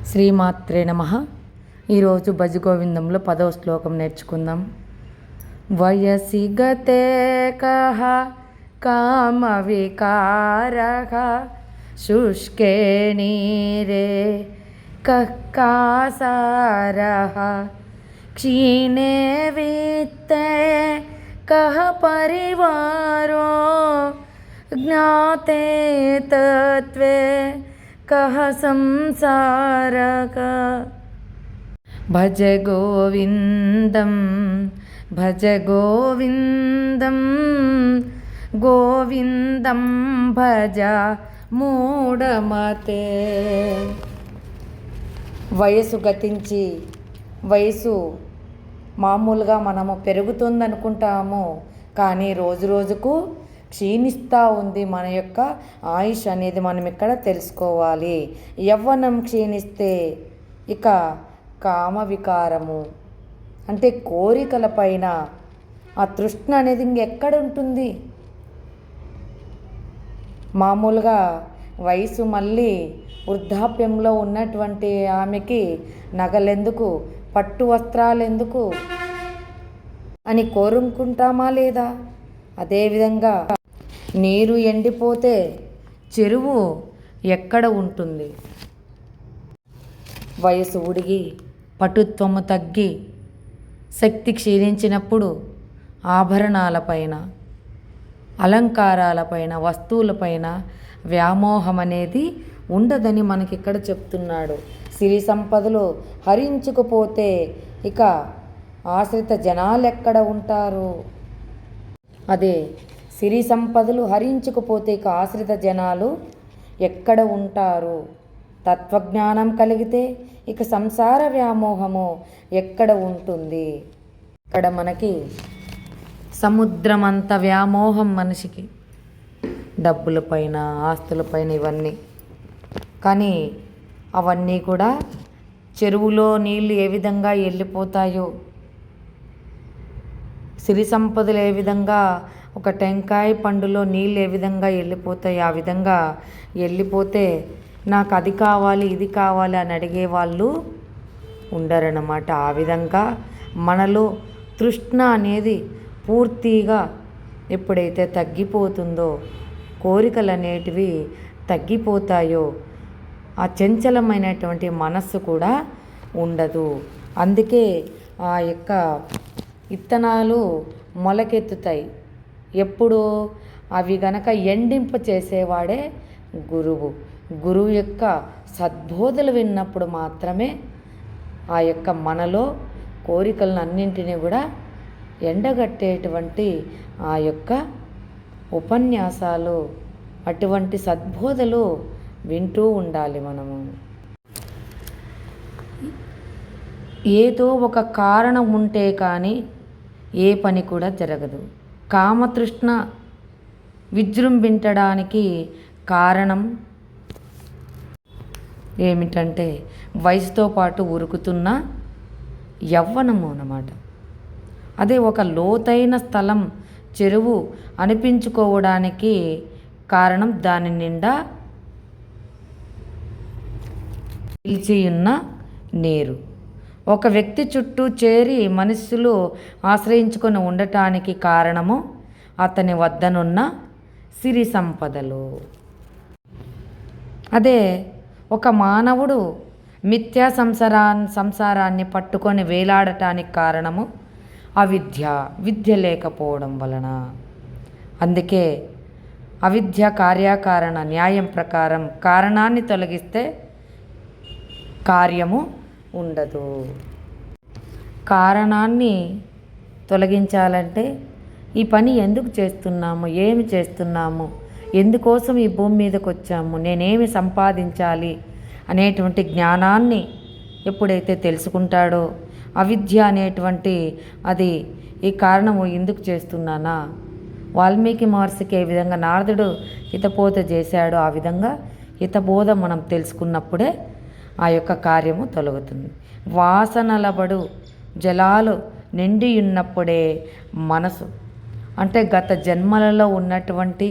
శ్రీమాత్రే నమః. ఈరోజు భజగోవిందంలో 10వ శ్లోకం నేర్చుకుందాం. వయసి గతే కః కామ వికారః శుష్కే నీరే కః కాసారః క్షీణే విత్తే కః పరివారో జ్ఞాతే తత్వే కః సంసారక. భజ గోవిందం భజ గోవిందం గోవిందం భజ మూఢమతే. వయసు గతించి వయసు మామూలుగా మనము పెరుగుతుందనుకుంటాము, కానీ రోజు రోజుకు క్షీణిస్తూ ఉంది మన యొక్క ఆయుష్ అనేది మనం ఇక్కడ తెలుసుకోవాలి. యవ్వనం క్షీణిస్తే ఇక కామ వికారము అంటే కోరికల పైన ఆ తృష్ణ అనేది ఇంకెక్కడ ఉంటుంది. మామూలుగా వయసు మళ్ళీ వృద్ధాప్యంలో ఉన్నటువంటి ఆమెకి నగలెందుకు, పట్టు వస్త్రాలు ఎందుకు అని కోరుకుంటామా లేదా? అదేవిధంగా నీరు ఎండిపోతే చెరువు ఎక్కడ ఉంటుంది? వయసు ఉడిగి పటుత్వము తగ్గి శక్తి క్షీణించినప్పుడు ఆభరణాలపైన, అలంకారాలపైన, వస్తువులపైన వ్యామోహం అనేది ఉండదని మనకి ఇక్కడ చెప్తున్నాడు. సిరి సంపదలు హరించుకుపోతే ఇక ఆశ్రిత జనాలు ఎక్కడ ఉంటారు? అదే సిరి సంపదలు హరించుకుపోతే ఇక ఆశ్రిత జనాలు ఎక్కడ ఉంటారు? తత్వజ్ఞానం కలిగితే ఇక సంసార వ్యామోహము ఎక్కడ ఉంటుంది? ఇక్కడ మనకి సముద్రమంత వ్యామోహం మనిషికి, డబ్బులపైన, ఆస్తులపైన, ఇవన్నీ. కానీ అవన్నీ కూడా చెరువులో నీళ్ళు ఏ విధంగా వెళ్ళిపోతాయో, సిరి సంపదలు ఏ విధంగా ఒక టెంకాయ పండులో నీళ్ళు ఏ విధంగా వెళ్ళిపోతాయి, ఆ విధంగా వెళ్ళిపోతే నాకు అది కావాలి ఇది కావాలి అని అడిగే వాళ్ళు ఉండరన్నమాట. ఆ విధంగా మనలో తృష్ణ అనేది పూర్తిగా ఎప్పుడైతే తగ్గిపోతుందో, కోరికలు అనేటివి తగ్గిపోతాయో, ఆ చంచలమైనటువంటి మనస్సు కూడా ఉండదు. అందుకే ఆ యొక్క విత్తనాలు మొలకెత్తుతాయి ఎప్పుడు? అవి గనక ఎండింప చేసేవాడే గురువు. గురువు యొక్క సద్బోధలు విన్నప్పుడు మాత్రమే ఆ యొక్క మనలో కోరికలను అన్నింటినీ కూడా ఎండగట్టేటువంటి ఆ యొక్క ఉపన్యాసాలు, అటువంటి సద్బోధలు వింటూ ఉండాలి మనము. ఏదో ఒక కారణం ఉంటే కానీ ఏ పని కూడా జరగదు. కామతృష్ణ విజృంభించడానికి కారణం ఏమిటంటే వయసుతో పాటు ఉరుకుతున్న యవ్వనము అన్నమాట. అదే ఒక లోతైన స్థలం, చెరువు అనిపించుకోవడానికి కారణం దాని నిండా నిలిచి ఉన్న నీరు. ఒక వ్యక్తి చుట్టూ చేరి మనుషులు ఆశ్రయించుకొని ఉండటానికి కారణము అతని వద్దనున్న సిరి సంపదలు. అదే ఒక మానవుడు మిథ్యా సంసారాన్ని పట్టుకొని వేలాడటానికి కారణము విద్య లేకపోవడం వలన. అందుకే అవిద్య కార్యకారణ న్యాయం ప్రకారం కారణాన్ని తొలగిస్తే కార్యము ఉండదు. కారణాన్ని తొలగించాలంటే ఈ పని ఎందుకు చేస్తున్నాము, ఏమి చేస్తున్నాము, ఎందుకోసం ఈ భూమి మీదకి వచ్చాము, నేనేమి సంపాదించాలి అనేటువంటి జ్ఞానాన్ని ఎప్పుడైతే తెలుసుకుంటాడో, అవిద్య అనేటువంటి అది ఈ కారణము ఎందుకు చేస్తున్నానా, వాల్మీకి మహర్షికి ఏ విధంగా నారదుడు హితబోధ చేశాడో ఆ విధంగా హితబోధ మనం తెలుసుకున్నప్పుడే ఆ యొక్క కార్యము తొలగుతుంది. వాసనలబడు జలాలు నిండి ఉన్నప్పుడే మనసు అంటే గత జన్మలలో ఉన్నటువంటి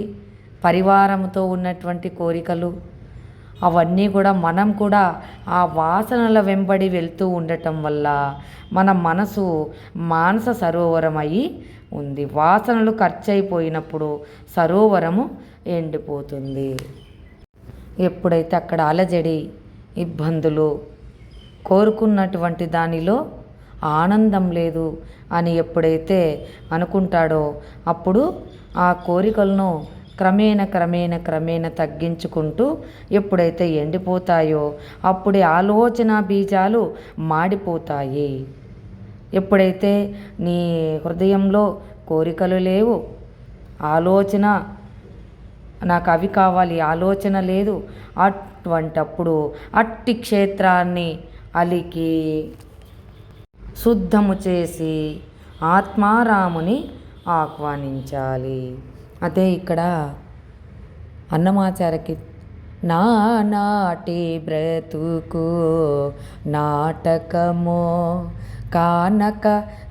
పరివారంతో ఉన్నటువంటి కోరికలు, అవన్నీ కూడా మనం కూడా ఆ వాసనల వెంబడి వెళ్తూ ఉండటం వల్ల మన మనసు మానస సరోవరం అయి ఉంది. వాసనలు ఖర్చయిపోయినప్పుడు సరోవరము ఎండిపోతుంది. ఎప్పుడైతే అక్కడ అలజడి, ఇబ్బందులు, కోరుకున్నటువంటి దానిలో ఆనందం లేదు అని ఎప్పుడైతే అనుకుంటాడో అప్పుడు ఆ కోరికలను క్రమేణ తగ్గించుకుంటూ ఎప్పుడైతే ఎండిపోతాయో అప్పుడే ఆలోచన బీజాలు మాడిపోతాయి. ఎప్పుడైతే నీ హృదయంలో కోరికలు లేవు, ఆలోచన నాకు అవి కావాలి ఆలోచన లేదు, అటువంటప్పుడు అట్టి క్షేత్రాన్ని అలికి శుద్ధము చేసి ఆత్మారాముని ఆహ్వానించాలి. అదే ఇక్కడ అన్నమాచార్యకి నాటి బ్రతుకు నాటకమో కానక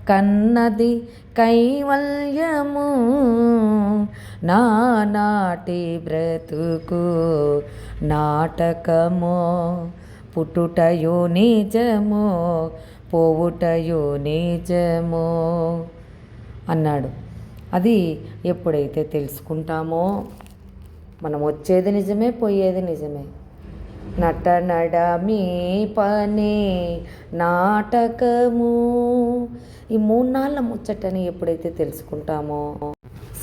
కన్నది కైవల్యము, నాటి బ్రతుకు నాటకమో పుట్టుటయో నిజమో పోవుటయో నిజమో అన్నాడు. అది ఎప్పుడైతే తెలుసుకుంటామో మనం వచ్చేది నిజమే, పోయేది నిజమే. నడమి పని నాటకము, ఈ 3 నాళ్ళ ముచ్చటని ఎప్పుడైతే తెలుసుకుంటామో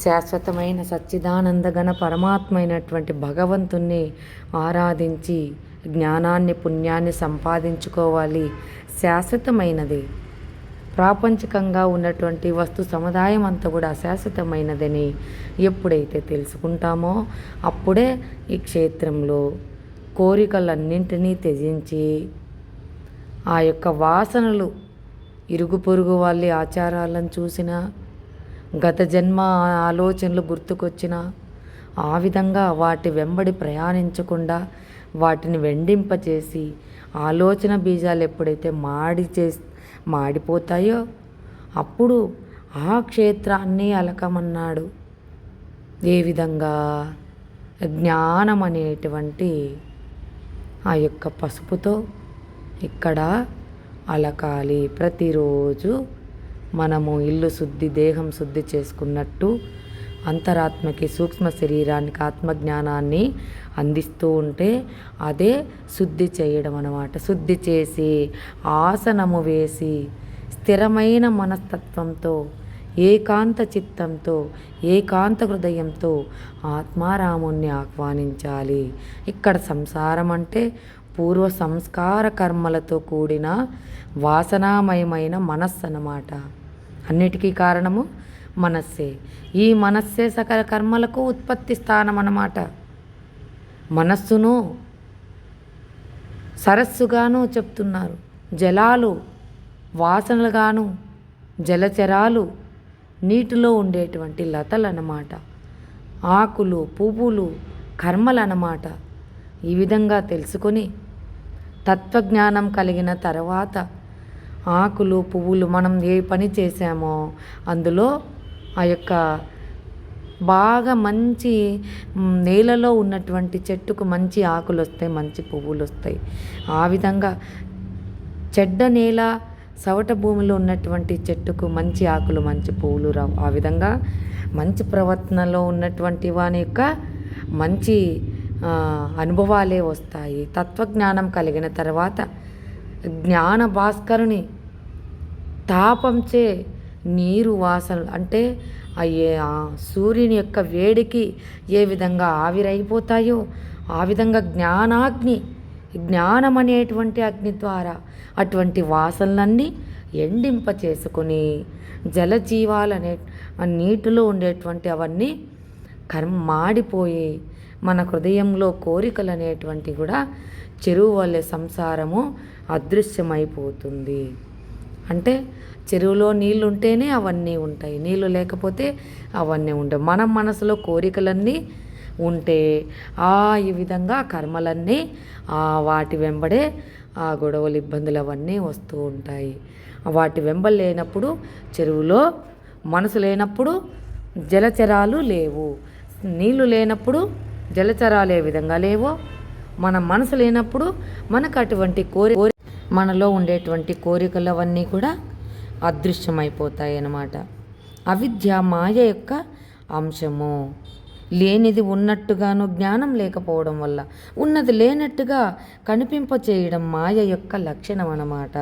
శాశ్వతమైన సచ్చిదానంద గణ పరమాత్మ అయినటువంటి భగవంతుణ్ణి ఆరాధించి జ్ఞానాన్ని పుణ్యాన్ని సంపాదించుకోవాలి. శాశ్వతమైనది ప్రాపంచికంగా ఉన్నటువంటి వస్తు సముదాయం అంతా కూడా అశాశ్వతమైనదని ఎప్పుడైతే తెలుసుకుంటామో అప్పుడే ఈ క్షేత్రంలో కోరికలన్నింటినీ త్యజించి ఆ యొక్క వాసనలు ఇరుగు పొరుగు వాళ్ళ ఆచారాలను చూసినా గత జన్మ ఆలోచనలు గుర్తుకొచ్చినా ఆ విధంగా వాటి వెంబడి ప్రయాణించకుండా వాటిని వెండింపచేసి ఆలోచన బీజాలు ఎప్పుడైతే మాడిపోతాయో అప్పుడు ఆ క్షేత్రాన్ని అలకమన్నాడు. ఏ విధంగా? జ్ఞానం అనేటువంటి ఆ యొక్క పసుపుతో ఇక్కడ అలకాలి. ప్రతిరోజు మనము ఇల్లు శుద్ధి, దేహం శుద్ధి చేసుకున్నట్టు అంతరాత్మకి, సూక్ష్మ శరీరానికి ఆత్మజ్ఞానాన్ని అందిస్తూ ఉంటే అదే శుద్ధి చేయడం అన్నమాట. శుద్ధి చేసి ఆసనము వేసి స్థిరమైన మనస్తత్వంతో, ఏకాంత చిత్తంతో, ఏకాంత హృదయంతో ఆత్మారాముణ్ణి ఆహ్వానించాలి. ఇక్కడ సంసారం అంటే పూర్వ సంస్కార కర్మలతో కూడిన వాసనామయమైన మనస్సు అన్నమాట. అన్నిటికీ కారణము మనస్సే. ఈ మనస్సే సకల కర్మలకు ఉత్పత్తి స్థానం అన్నమాట. మనస్సును సరస్సుగాను చెప్తున్నారు, జలాలు వాసనలుగాను, జలచరాలు నీటిలో ఉండేటువంటి లతలు అన్నమాట, ఆకులు పువ్వులు కర్మలు అన్నమాట. ఈ విధంగా తెలుసుకొని తత్వజ్ఞానం కలిగిన తర్వాత ఆకులు పువ్వులు మనం ఏ పని చేసామో అందులో ఆ యొక్క బాగా మంచి నేలలో ఉన్నటువంటి చెట్టుకు మంచి ఆకులు వస్తాయి, మంచి పువ్వులు వస్తాయి. ఆ విధంగా చెడ్డ నేల సవట భూమిలో ఉన్నటువంటి చెట్టుకు మంచి ఆకులు మంచి పువ్వులు రావు. ఆ విధంగా మంచి ప్రవర్తనలో ఉన్నటువంటి వాని యొక్క మంచి అనుభవాలే వస్తాయి. తత్వజ్ఞానం కలిగిన తర్వాత జ్ఞాన భాస్కరుని తాపంచే నీరు వాసనలు అంటే సూర్యుని యొక్క వేడికి ఏ విధంగా ఆవిరైపోతాయో ఆ విధంగా జ్ఞానాగ్ని, జ్ఞానం అనేటువంటి అగ్ని ద్వారా అటువంటి వాసనలన్నీ ఎండింప చేసుకొని జలజీవాలనే నీటిలో ఉండేటువంటి అవన్నీ మాడిపోయి మన హృదయంలో కోరికలు అనేటువంటి కూడా చెరువు వల్లే సంసారము అదృశ్యమైపోతుంది. అంటే చెరువులో నీళ్ళు ఉంటేనే అవన్నీ ఉంటాయి, నీళ్ళు లేకపోతే అవన్నీ ఉండవు. మనం మనసులో కోరికలన్నీ ఉంటే ఈ విధంగా కర్మలన్నీ వాటి వెంబడే ఆ గొడవలు ఇబ్బందులు అవన్నీ వస్తూ ఉంటాయి. వాటి వెంబడి లేనప్పుడు చెరువులో మనసు లేనప్పుడు జలచరాలు లేవు, నీళ్లు లేనప్పుడు జలచరాలు ఏ విధంగా లేవో మన మనసు లేనప్పుడు మనకు అటువంటి మనలో ఉండేటువంటి కోరికలు అవన్నీ కూడా అదృశ్యమైపోతాయి అన్నమాట. అవిద్య మాయ యొక్క అంశము. లేనిది ఉన్నట్టుగాను జ్ఞానం లేకపోవడం వల్ల ఉన్నది లేనట్టుగా కనిపింపచేయడం మాయ యొక్క లక్షణం అన్నమాట.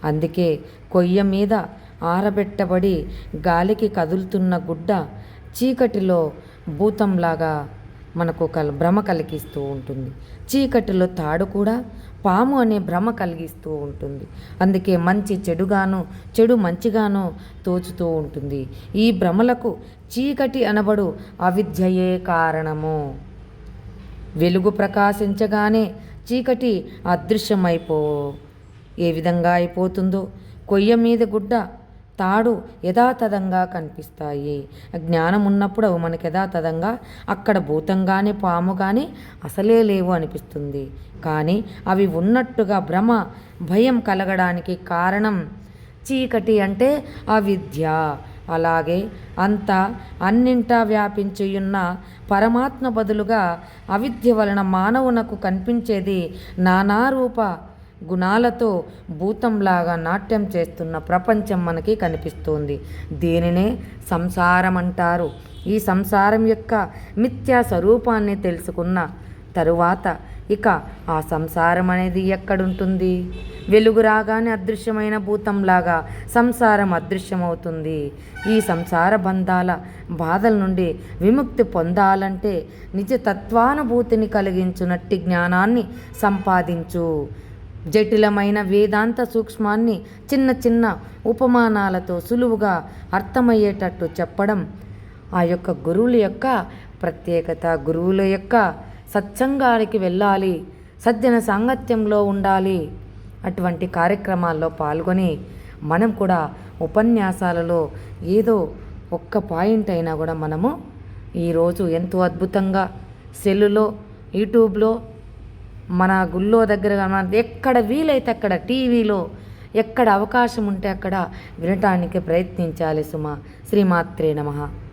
అందుకే కొయ్య మీద ఆరబెట్టబడి గాలికి కదులుతున్న గుడ్డ చీకటిలో భూతంలాగా మనకు భ్రమ కలిగిస్తూ ఉంటుంది. చీకటిలో తాడు కూడా పాము అనే భ్రమ కలిగిస్తూ ఉంటుంది. అందుకే మంచి చెడుగాను, చెడు మంచిగాను తోచుతూ ఉంటుంది. ఈ భ్రమలకు చీకటి అనబడు అవిద్యయే కారణము. వెలుగు ప్రకాశించగానే చీకటి ఏ విధంగా అయిపోతుందో కొయ్య మీద గుడ్డ తాడు యథాతథంగా కనిపిస్తాయి. జ్ఞానం ఉన్నప్పుడు అవి మనకు యథాతథంగా అక్కడ భూతం కానీ పాము కానీ అసలే లేవు అనిపిస్తుంది. కానీ అవి ఉన్నట్టుగా భ్రమ భయం కలగడానికి కారణం చీకటి అంటే అవిద్య. అలాగే అన్నింటా వ్యాపించియున్న పరమాత్మ బదులుగా అవిద్య వలన మానవునకు కనిపించేది నానారూప గుణాలతో భూతంలాగా నాట్యం చేస్తున్న ప్రపంచం మనకి కనిపిస్తుంది. దీనినే సంసారం అంటారు. ఈ సంసారం యొక్క మిథ్యా స్వరూపాన్ని తెలుసుకున్న తరువాత ఇక ఆ సంసారం అనేది ఎక్కడుంటుంది? వెలుగు రాగానే అదృశ్యమైన భూతంలాగా సంసారం అదృశ్యమవుతుంది. ఈ సంసార బంధాల బాధల నుండి విముక్తి పొందాలంటే నిజ తత్వానుభూతిని కలిగించునట్టి జ్ఞానాన్ని సంపాదించు. జటిలమైన వేదాంత సూక్ష్మాన్ని చిన్న చిన్న ఉపమానాలతో సులువుగా అర్థమయ్యేటట్టు చెప్పడం ఆ యొక్క గురువుల యొక్క ప్రత్యేకత. గురువుల యొక్క సత్సంగానికి వెళ్ళాలి, సజ్జన సాంగత్యంలో ఉండాలి. అటువంటి కార్యక్రమాల్లో పాల్గొని మనం కూడా ఉపన్యాసాలలో ఏదో ఒక్క పాయింట్ అయినా కూడా మనము ఈరోజు ఎంతో అద్భుతంగా సెల్లులో, యూట్యూబ్లో, మన గుళ్ళో దగ్గర ఎక్కడ వీలైతే అక్కడ టీవీలో ఎక్కడ అవకాశం ఉంటే అక్కడ వినటానికి ప్రయత్నించాలి సుమా. శ్రీమాత్రే నమః.